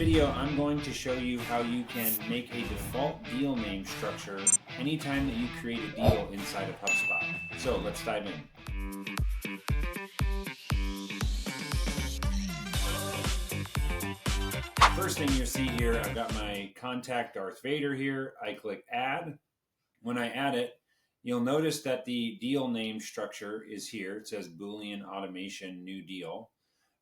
video, I'm going to show you how you can make a default deal name structure anytime that you create a deal inside of HubSpot. So let's dive in. First thing you'll see here, I've got my contact Darth Vader here. I click add. When I add it, you'll notice that the deal name structure is here. It says Boolean automation new deal.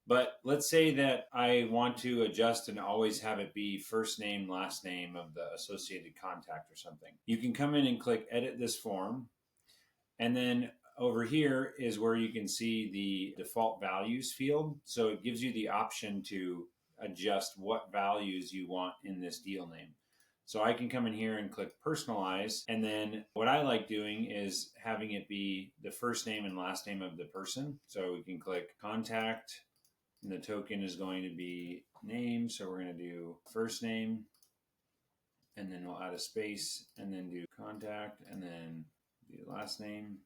But let's say that I want to adjust and always have it be first name, last name of the associated contact or something. You can come in and click edit this form. And then over here is where you can see the default values field. So it gives you the option to adjust what values you want in this deal name. So I can come in here and click personalize. And then what I like doing is having it be the first name and last name of the person. So we can click contact. And the token is going to be name. So we're going to do first name, and then we'll add a space, and then do contact, and then do last name.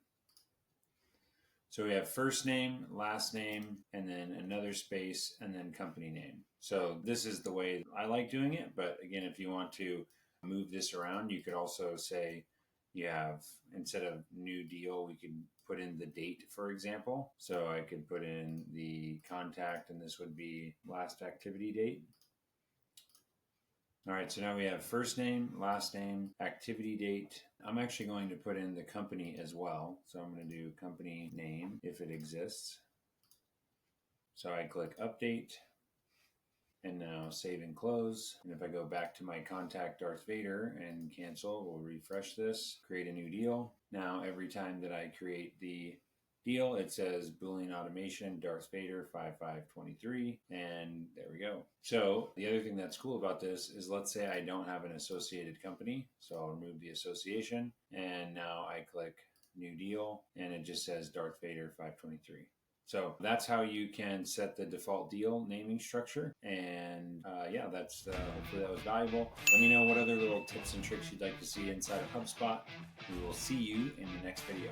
So we have first name, last name, and then another space, and then company name. So this is the way I like doing it. But again, if you want to move this around, you could also say you have, instead of new deal, we could put in the date, for example. So I could put in the contact, and this would be last activity date. All right, so now we have first name, last name, activity date. I'm actually going to put in the company as well. So I'm going to do company name if it exists. So I click update. And now save and close. And if I go back to my contact Darth Vader and cancel, we'll refresh this, create a new deal. Now, every time that I create the deal, it says Boolean automation, Darth Vader 5523, and there we go. So the other thing that's cool about this is, let's say I don't have an associated company. So I'll remove the association, and now I click new deal, and it just says Darth Vader 523. So that's how you can set the default deal naming structure. And yeah, that's hopefully that was valuable. Let me know what other little tips and tricks you'd like to see inside of HubSpot. We will see you in the next video.